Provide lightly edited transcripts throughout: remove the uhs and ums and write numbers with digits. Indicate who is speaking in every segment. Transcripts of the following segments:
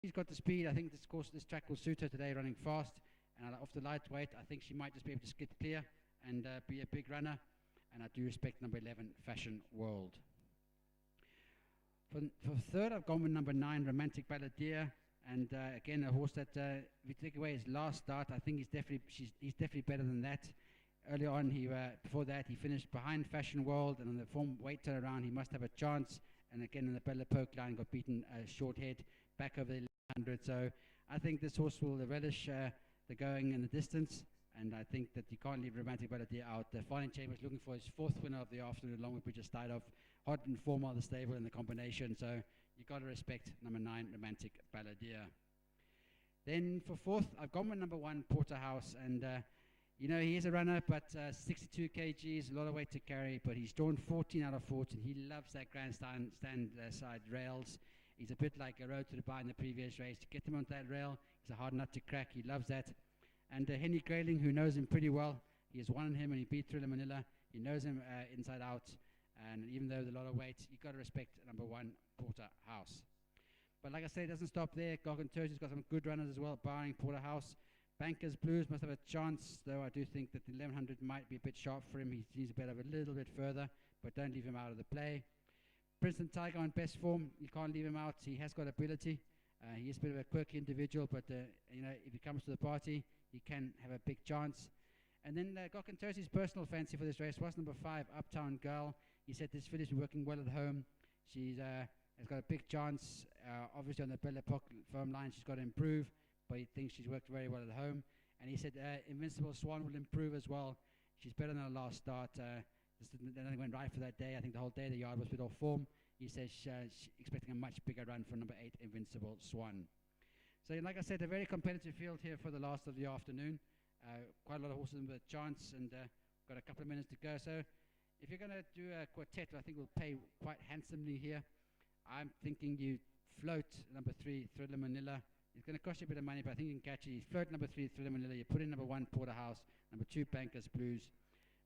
Speaker 1: she's got the speed. I think this track will suit her today, running fast. And off the lightweight, I think she might just be able to skid clear and be a big runner. And I do respect number 11, Fashion World. For third, I've gone with number 9, Romantic Balladeer. And again, a horse that, if you take away his last start, I think he's definitely better than that. Early on, before that, he finished behind Fashion World, and on the form weight turnaround, he must have a chance. And again, in the Bella Poke line, got beaten short head back over the 1100. So I think this horse will relish the going and the distance. And I think that you can't leave Romantic Balladeer out. Farling Chambers looking for his 4th winner of the afternoon, along with Bridget Steidoff. Hot and form of the stable in the combination. So you got to respect number 9, Romantic Balladeer. Then for 4th, I've gone with number 1, Porterhouse. And he is a runner, but 62 kgs, a lot of weight to carry, but he's drawn 14 out of 14. He loves that grandstand side rails. He's a bit like a Road to Dubai in the previous race. To get him onto that rail, it's a hard nut to crack. He loves that. And Henry Grayling, who knows him pretty well, he has won on him and he beat Thriller Manila. He knows him inside out. And even though there's a lot of weight, you've got to respect number 1, Porterhouse. But like I say, it doesn't stop there. Gogan Turgid's got some good runners as well, barring Porterhouse. Bankers Blues must have a chance, though I do think that the 1100 might be a bit sharp for him. He needs a little bit further, but don't leave him out of the play. Princeton Tiger on best form, you can't leave him out. He has got ability. He is a bit of a quirky individual, but if he comes to the party, he can have a big chance. And then Gogan Turgid's personal fancy for this race was number 5, Uptown Girl. He said this filly's been working well at home. She's has got a big chance. Obviously on the Belle Epoque firm line, she's got to improve, but he thinks she's worked very well at home. And he said Invincible Swan will improve as well. She's better than her last start. Nothing went right for that day. I think the whole day the yard was a bit off form. He says she's expecting a much bigger run for number 8, Invincible Swan. So like I said, a very competitive field here for the last of the afternoon. Quite a lot of horses with a chance, and got a couple of minutes to go. So if you're going to do a quartet, I think we'll pay quite handsomely here. I'm thinking you float number 3, Thriller Manila. It's going to cost you a bit of money, but I think you can catch it. You float number 3, Thriller Manila. You put in number 1, Porterhouse. Number 2, Bankers Blues.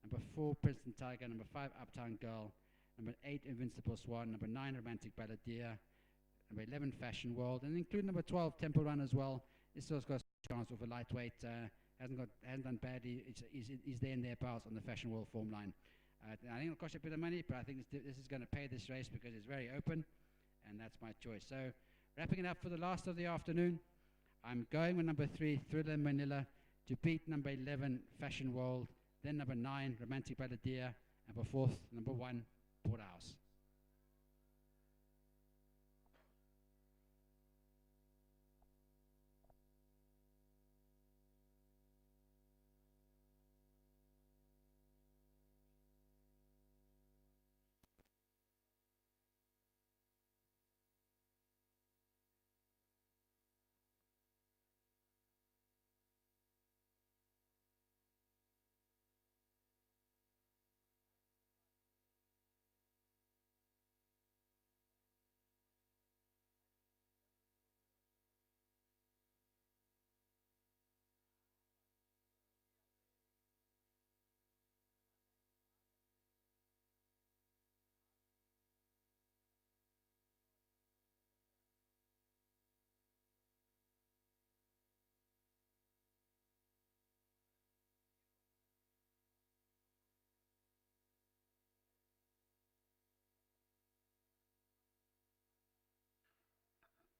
Speaker 1: Number 4, Princeton Tiger. Number 5, Uptown Girl. Number 8, Invincible Swan. Number 9, Romantic Balladeer. Number 11, Fashion World. And include number 12, Temple Run as well. This still got a chance with a lightweight. Hasn't done badly. He's there and thereabouts on the Fashion World form line. I think it'll cost you a bit of money, but I think this is going to pay this race because it's very open, and that's my choice. So, wrapping it up for the last of the afternoon, I'm going with number 3, Thriller Manila, to beat number 11, Fashion World, then number 9, Romantic Balladeer, and for 4th, number 1, Porterhouse.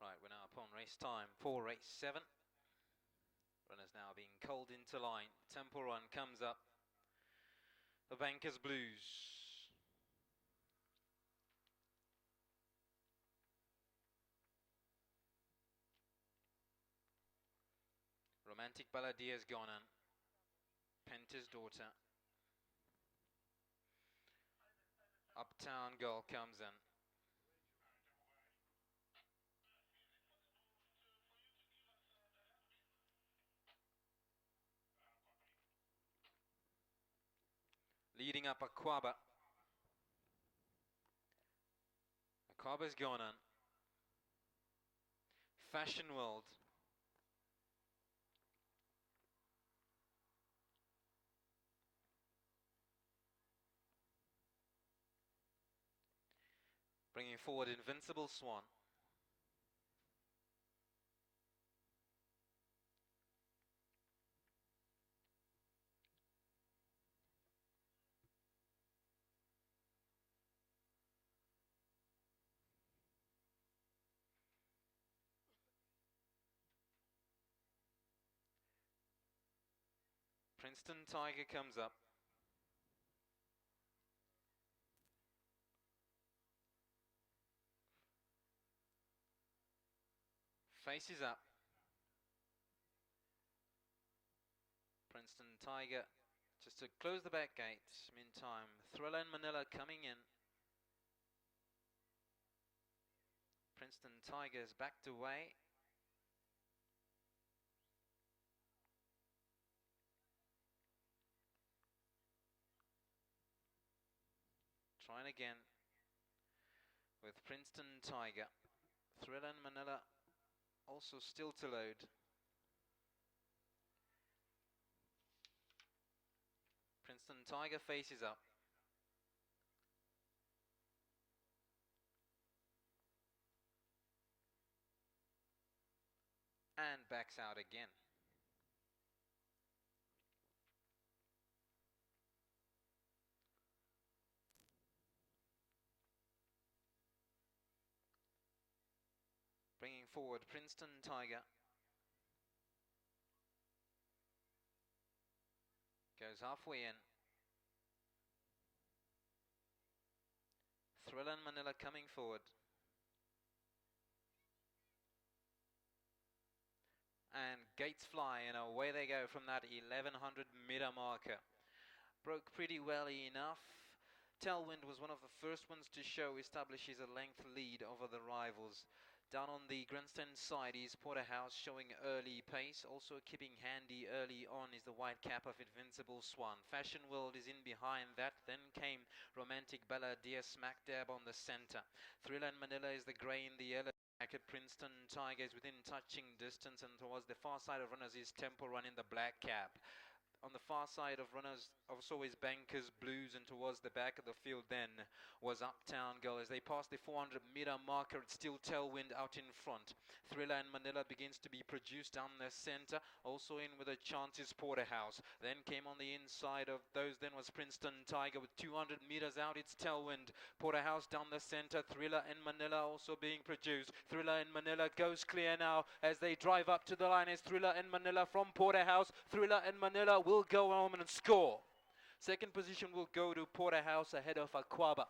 Speaker 2: Right, we're now upon race time for race 7. Runners now being culled into line. Temple Run comes up. The Bankers Blues. Romantic Balladeer's gone in. Penter's Daughter. Uptown Girl comes in. Leading up Aquaba. Aquaba's gone in. Fashion World. Bringing forward Invincible Swan. Princeton Tiger comes up. Faces up. Princeton Tiger just to close the back gate. Meantime, Thriller and Manila coming in. Princeton Tiger's backed away. Trying again with Princeton Tiger. Thriller and Manila also still to load. Princeton Tiger faces up. And backs out again. Bringing forward Princeton Tiger. Goes halfway in. Thriller and Manila coming forward. And gates fly and away they go from that 1100 meter marker. Broke pretty well enough. Tailwind was one of the first ones to show establishes a length lead over the rivals. Down on the grandstand side is Porterhouse showing early pace. Also keeping handy early on is the white cap of Invincible Swan. Fashion World is in behind that. Then came Romantic Bella, dear smack dab on the center. Thriller and Manila is the grey in the yellow. At Princeton Tiger is within touching distance, and towards the far side of runners is Temple Run in the black cap. On the far side of runners also is Bankers Blues, and towards the back of the field then was Uptown Girl. As they pass the 400 meter marker, it's still Tailwind out in front. Thriller and Manila begins to be produced down the center. Also in with a chance is Porterhouse. Then came on the inside of those, then was Princeton Tiger with 200 meters out. It's Tailwind. Porterhouse down the center. Thriller and Manila also being produced. Thriller and Manila goes clear now as they drive up to the line. As Thriller and Manila from Porterhouse. Thriller and Manila will go home and score. Second position will go to Porterhouse ahead of Aquaba.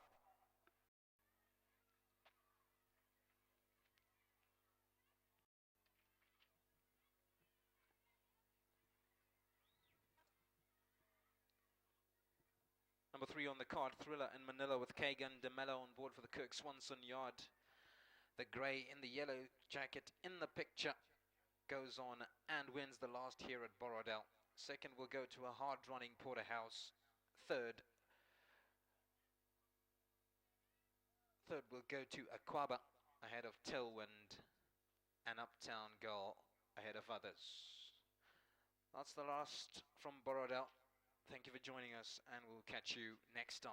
Speaker 2: Number 3 on the card, Thriller and Manila with Kagan DeMello on board for the Kirk Swanson yard. The grey in the yellow jacket in the picture goes on and wins the last here at Borodale. Second will go to a hard-running Porterhouse. Third will go to Aquaba ahead of Tailwind, and Uptown Girl ahead of others. That's the last from Borodale. Thank you for joining us, and we'll catch you next time.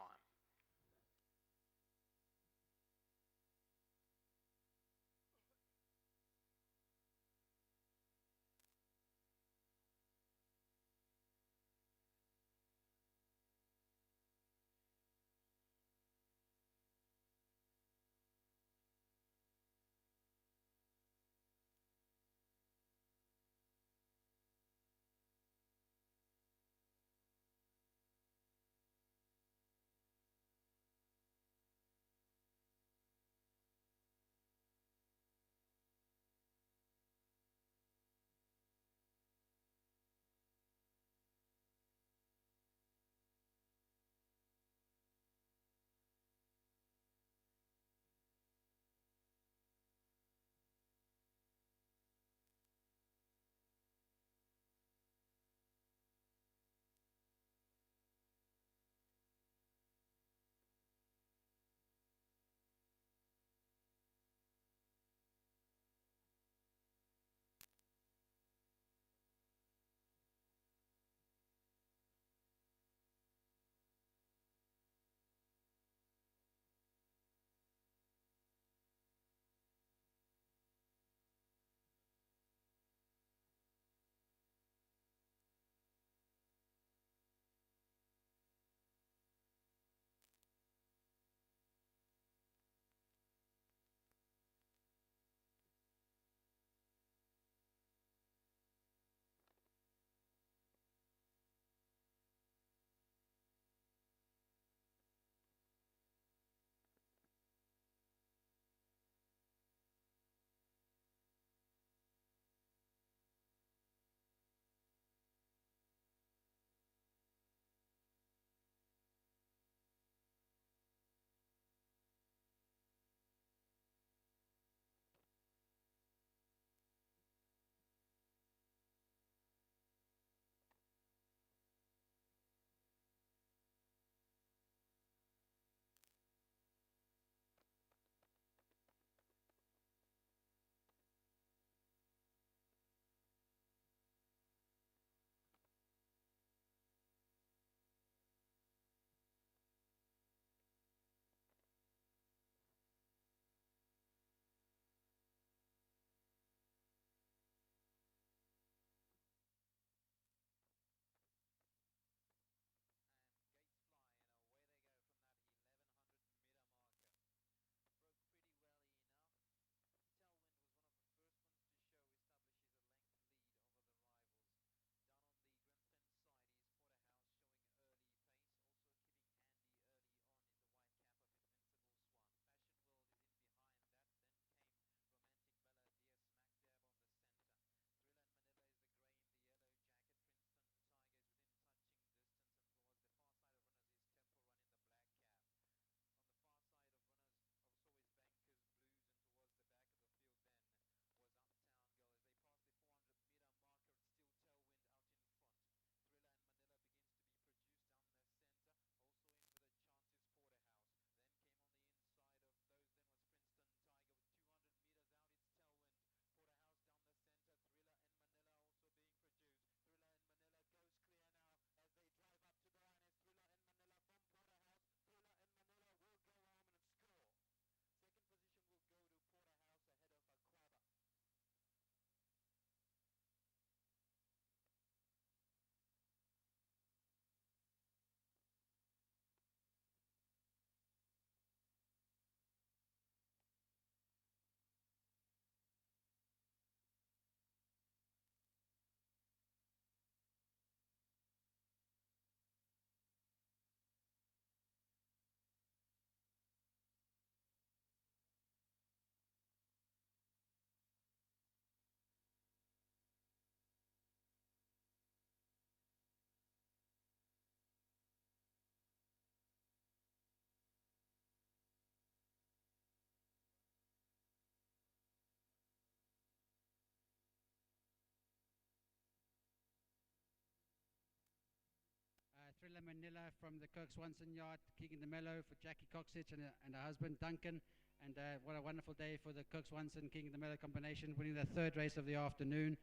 Speaker 1: Thriller Manila from the Kirk Swanson yard, Keegan DeMello for Jackie Coxich and her husband Duncan. And what a wonderful day for the Kirk Swanson Keegan DeMello combination, winning their third race of the afternoon.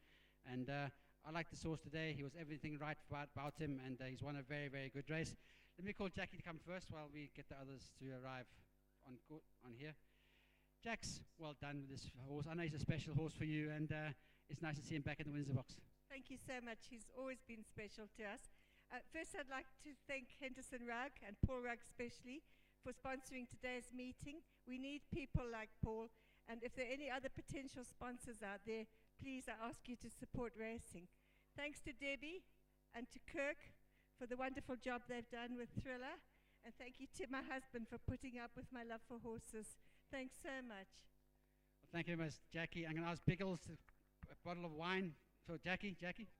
Speaker 1: And I like this horse today. He was everything right about him, and he's won a very, very good race. Let me call Jackie to come first while we get the others to arrive on here. Jax, well done with this horse. I know he's a special horse for you, and it's nice to see him back in the Windsor box.
Speaker 3: Thank you so much. He's always been special to us. First, I'd like to thank Henderson Rugg and Paul Rugg especially for sponsoring today's meeting. We need people like Paul, and if there are any other potential sponsors out there, please, I ask you to support racing. Thanks to Debbie and to Kirk for the wonderful job they've done with Thriller, and thank you to my husband for putting up with my love for horses. Thanks so much.
Speaker 1: Well, thank you very much, Jackie. I'm going to ask Biggles a bottle of wine for Jackie. Jackie?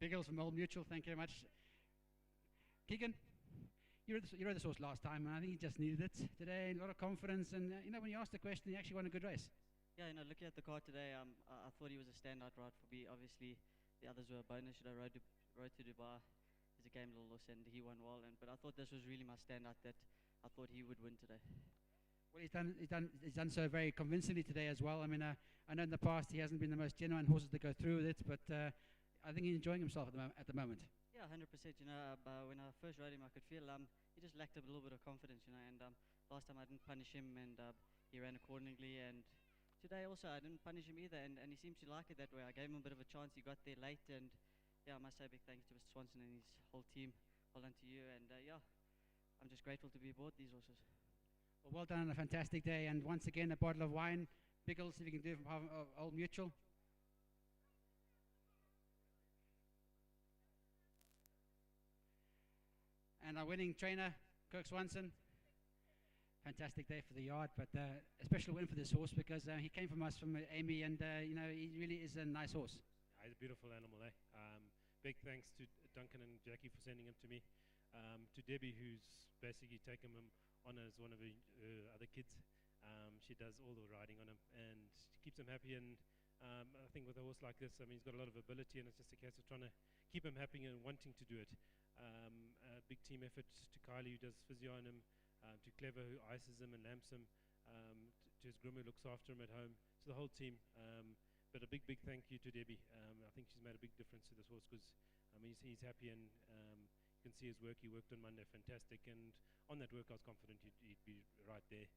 Speaker 1: Biggles from Old Mutual, thank you very much. Keegan, you rode this horse last time, and I think he just needed it today. A lot of confidence, and when you asked the question, he actually won a good race.
Speaker 4: Yeah, looking at the car today, I thought he was a standout ride for me. Obviously, the others were a bonus. Road to Dubai is a game little loss, and he won well. But I thought this was really my standout that I thought he would win today.
Speaker 1: Well, he's done so very convincingly today as well. I mean, I know in the past he hasn't been the most genuine horses to go through with it, but I think he's enjoying himself at the moment.
Speaker 4: Yeah, 100%. When I first rode him, I could feel he just lacked a little bit of confidence, and last time I didn't punish him, and he ran accordingly. And today also I didn't punish him either, and he seemed to like it that way. I gave him a bit of a chance. He got there late, and yeah, I must say big thanks to Mr. Swanson and his whole team. Well done to you, and yeah, I'm just grateful to be aboard these horses.
Speaker 1: Well done on a fantastic day, and once again a bottle of wine. Biggles, if you can do it from Old Mutual. And our winning trainer, Kirk Swanson. Fantastic day for the yard, but a special win for this horse because he came from us, from Amy, and he really is a nice horse.
Speaker 5: He's a beautiful animal, eh? Big thanks to Duncan and Jackie for sending him to me. To Debbie, who's basically taken him on as one of her other kids. She does all the riding on him, and she keeps him happy. And I think with a horse like this, he's got a lot of ability, and it's just a case of trying to keep him happy and wanting to do it. A big team effort to Kylie, who does physio on him, to Clever, who ices him and lamps him, to his groom, who looks after him at home, to the whole team. But a big thank you to Debbie. I think she's made a big difference to this horse because he's happy, and you can see his work. He worked on Monday, fantastic, and on that work I was confident he'd be right there.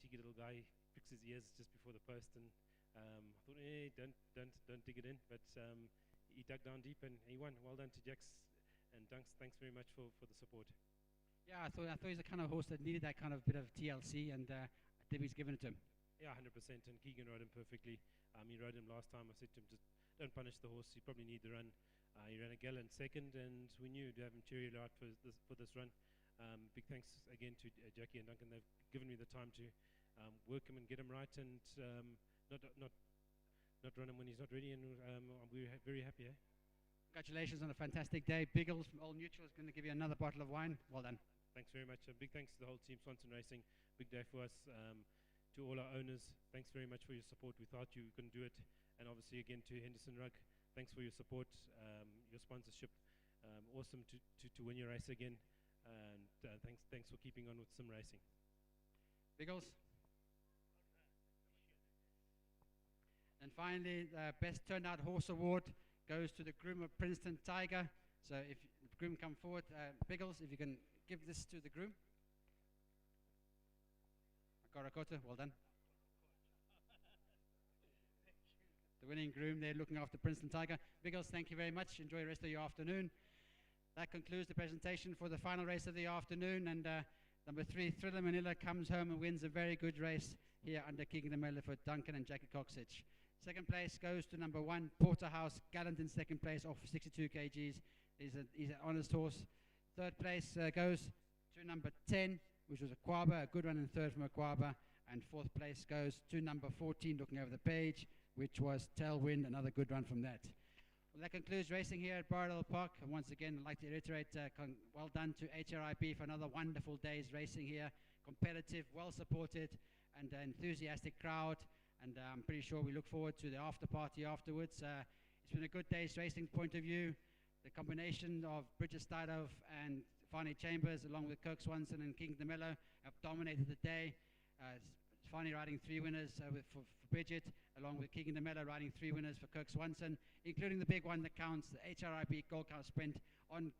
Speaker 5: Cheeky little guy, fixed his ears just before the post, and I thought, don't dig it in, but he dug down deep and he won. Well done to Jax and Dunks. Thanks very much for the support.
Speaker 1: Yeah, I thought he's the kind of horse that needed that kind of bit of TLC, and Debbie's given it to him.
Speaker 5: Yeah, 100%, and Keegan rode him perfectly. He rode him last time. I said to him, just don't punish the horse. He probably need the run. He ran a gallant second, and we knew to have him cherry out for this run. Big thanks again to Jackie and Duncan. They've given me the time to work him and get him right, and not run him when he's not ready. And we're very happy.
Speaker 1: Congratulations on a fantastic day. Biggles from Old Mutual is going to give you another bottle of wine. Well done.
Speaker 5: Thanks very much. Big thanks to the whole team, Swanson Racing. Big day for us. To all our owners, thanks very much for your support. Without you, we couldn't do it. And obviously again to Henderson Rugg, thanks for your support, your sponsorship. Awesome to win your race again. And thanks for keeping on with sim racing.
Speaker 1: Biggles. And finally, the Best Turnout Horse Award goes to the groom of Princeton Tiger. So if the groom come forward, Biggles, if you can give this to the groom. Karakota, well done. The winning groom there looking after Princeton Tiger. Biggles, thank you very much. Enjoy the rest of your afternoon. That concludes the presentation for the final race of the afternoon. And number 3, Thriller Manila, comes home and wins a very good race here under Keegan DeMello for Duncan and Jackie Coxich. Second place goes to number 1, Porterhouse, gallant in second place off 62 kgs. He's an honest horse. Third place goes to number 10, which was Aquaba, a good one in third from Aquaba. And fourth place goes to number 14, looking over the page, which was Tailwind, another good one from that. Well, that concludes racing here at Borrowdale Park. And once again, I'd like to reiterate, well done to HRIP for another wonderful day's racing here. Competitive, well supported, and an enthusiastic crowd. and I'm pretty sure we look forward to the after party afterwards. It's been a good day's racing point of view. The combination of Bridget Stidov and Fani Chambers, along with Kirk Swanson and King DeMello, have dominated the day. Fani riding 3 winners for Bridget, along with King DeMello riding 3 winners for Kirk Swanson, including the big one that counts, the HRIB Gold Cup Sprint on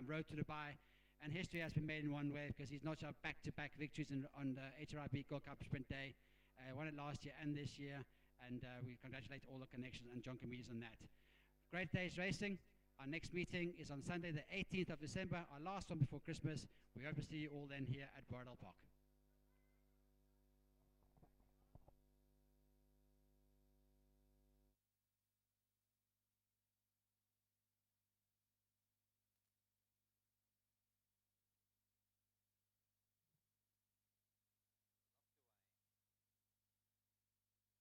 Speaker 1: Road to Dubai. And history has been made in one way, because he's notched out back-to-back victories on the HRIB Gold Cup Sprint Day. Won it last year and this year, and we congratulate all the connections and John Comedies on that. Great day's racing. Our next meeting is on Sunday, the 18th of December, our last one before Christmas. We hope to see you all then here at Bardell Park.